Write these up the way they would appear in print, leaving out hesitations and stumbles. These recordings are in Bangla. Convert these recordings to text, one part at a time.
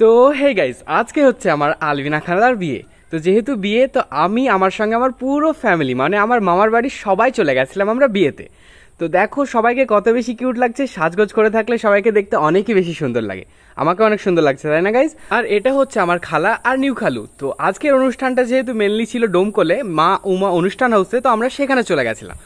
তো হে গাইস, আজকে হচ্ছে আমার আলবিনা খালার বিয়ে। তো যেহেতু বিয়ে, তো আমি আমার সঙ্গে আমার পুরো ফ্যামিলি মানে আমার মামার বাড়ির সবাই চলে গেছিলাম আমরা বিয়েতে। তো দেখো সবাইকে কত বেশি কিউট লাগছে, সাজগোজ করে থাকলে সবাইকে দেখতে অনেকই বেশি সুন্দর লাগে। আমাকে অনেক সুন্দর লাগছে, তাই না গাইজ? আর এটা হচ্ছে আমার খালা আর নিউ খালু। তো আজকের অনুষ্ঠানটা যেহেতু মেনলি ছিল ডোমকলে মা উমা অনুষ্ঠান হাউসে, তো আমরা সেখানে চলে গেছিলাম।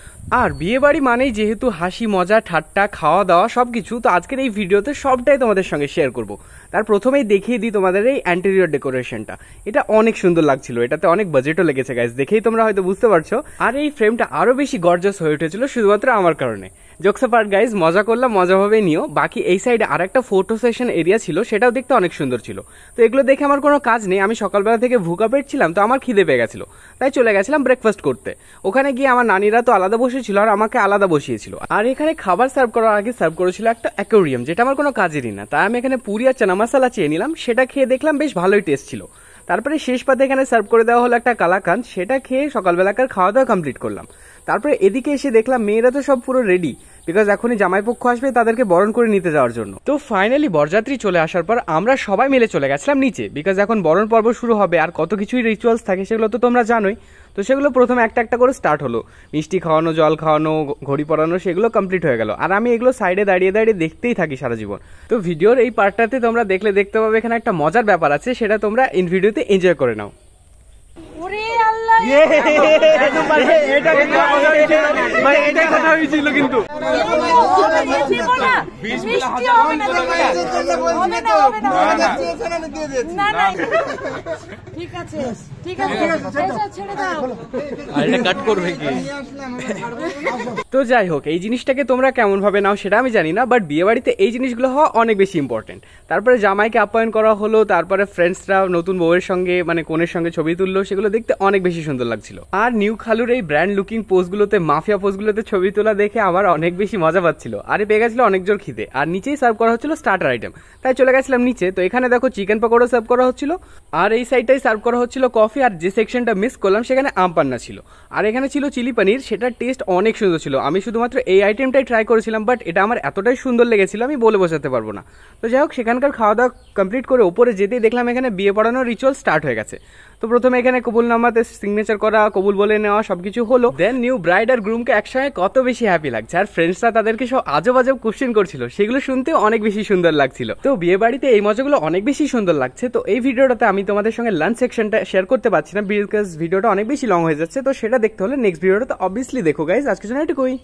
আর বিয়ে বাড়ি মানেই যেহেতু হাসি মজা ঠাট্টা খাওয়া দাওয়া সবকিছু, তো আজকের এই ভিডিওতে সবটাই তোমাদের সঙ্গে শেয়ার করব। তার প্রথমেই দেখিয়ে দিই তোমাদের এই অ্যান্টেরিয়র ডেকোরেশনটা। এটা অনেক সুন্দর লাগছিল, এটাতে অনেক বাজেটও লেগেছে গাইজ, দেখেই তোমরা হয়তো বুঝতে পারছো। আর এই ফ্রেমটা আরো বেশি গর্জাস হয়ে উঠেছিল শুধুমাত্র আমার কারণে। জোকস পার্ট গাইজ, মজা করলাম, মজাভাবে নিও। বাকি এই সাইডে আর একটা ফটো সেশন এরিয়া ছিল, সেটাও দেখতে অনেক সুন্দর ছিল। তো এগুলো দেখে আমার কোনো কাজ নেই, আমি সকালবেলা থেকে ভুকা পেটছিলাম, তো আমার খিদে পেয়ে গেছিল, তাই চলে গেছিলাম ব্রেকফাস্ট করতে। ওখানে গিয়ে আমার নানিরা তো আলাদা বসেছিল আর আমাকে আলাদা বসিয়েছিল। আর এখানে খাবার সার্ভ করার আগে সার্ভ করেছিল একটা অ্যাকোরিয়াম, যেটা আমার কোনো কাজেরই না। তাই আমি এখানে পুরি আর চানা মশলা চেয়ে নিলাম, সেটা খেয়ে দেখলাম বেশ ভালোই টেস্ট ছিল। তারপরে শেষ পাতে এখানে সার্ভ করে দেওয়া হলো একটা কালাকান্দ, সেটা খেয়ে সকালবেলাকার খাওয়া দাওয়া কমপ্লিট করলাম। তারপরে এদিকে এসে দেখলাম মেয়েরা তো সব পুরো রেডি, বিকজ এখনই জামাইপক্ষ আসবে তাদেরকে বরণ করে নিতে যাওয়ার জন্য। তো ফাইনালি বরযাত্রী চলে আসার পর আমরা সবাই মিলে চলে গেছিলাম নিচে, বিকজ এখন বরণ পর্ব শুরু হবে আর কত কিছুই রিচুয়ালস থাকে সেগুলো তো তোমরা জানোই। তো সেগুলো প্রথমে একটা একটা করে স্টার্ট হলো, মিষ্টি খাওয়ানো, জল খাওয়ানো, ঘড়ি পরানো, সেগুলো কমপ্লিট হয়ে গেল। আর আমি এগুলো সাইডে দাঁড়িয়ে দাঁড়িয়ে দেখতেই থাকি সারা জীবন। তো ভিডিওর এই পার্টটাতে তোমরা দেখলে দেখতে পাবে এখানে একটা মজার ব্যাপার আছে, সেটা তোমরা ইন ভিডিওতে এনজয় করে নাও। তো যাই হোক, এই জিনিসটাকে তোমরা কেমন ভাবে নাও সেটা আমি জানি না, বাট বিয়ে বাড়িতে এই জিনিসগুলো হওয়া অনেক বেশি ইম্পর্টেন্ট। তারপরে জামাইকে আপ্যায়ন করা হলো, তারপরে ফ্রেন্ডসরা নতুন বউয়ের সঙ্গে মানে কনের সঙ্গে ছবি তুললো, সেগুলো দেখতে অনেক বেশি সুন্দর লাগছিল। আর নিউ খালুর এই ব্র্যান্ড লুকিং পোজগুলোতে, মাফিয়া পোজগুলোতে ছবি তোলা দেখে আমার অনেক বেশি মজা পাচ্ছিল। আরে পেয়ে গেছিল অনেক জোর খিদে, আর নিচেই সার্ভ করা হচ্ছিল স্টার্টার আইটেম, তাই চলে গেছিলাম নিচে। তো এখানে দেখো চিকেন পকোড়া সার্ভ করা হচ্ছিল, আর এই সাইডটাই সার্ভ করা হচ্ছিল কফি। আর যে সেকশনটা মিস করলাম সেখানে আম পান্না ছিল, আর এখানে ছিল চিলি পনির, সেটার টেস্ট অনেক সুন্দর ছিল। আমি শুধুমাত্র এই আইটেমটাই ট্রাই করেছিলাম, বাট এটা আমার এতটাই সুন্দর লেগেছিল আমি বলে বোঝাতে পারবো না। তো যাই হোক, সেখানকার খাওয়া দাওয়া কমপ্লিট করে ওপরে যেতেই দেখলাম এখানে বিয়ে পড়ানোর রিচুয়াল স্টার্ট হয়ে গেছে। তো প্রথমে এখানে কবুল নামাতে সিগনেচার করা, কবুল বলে নেওয়া, সবকিছু হলো। দেন নিউ ব্রাইড আর গ্রুমকে একসঙ্গে কত বেশি হ্যাপি লাগছে, আর ফ্রেন্ডসরা তাদেরকে সব আজব আজব কোশ্চেন করছিল, সেগুলো শুনতেও অনেক বেশি সুন্দর লাগছিল। তো বিয়ে বাড়িতে এই মজাগুলো অনেক বেশি সুন্দর লাগছে। তো এই ভিডিওটাতে আমি তোমাদের সঙ্গে লাঞ্চ সেকশনটা শেয়ার করতে পারছি না, বিকজ ভিডিওটা অনেক বেশি লং হয়ে যাচ্ছে। তো সেটা দেখতে হলে নেক্সট ভিডিওটা তো অবভিয়াসলি দেখো গাইজ। আজকের জন্য এটুকুই।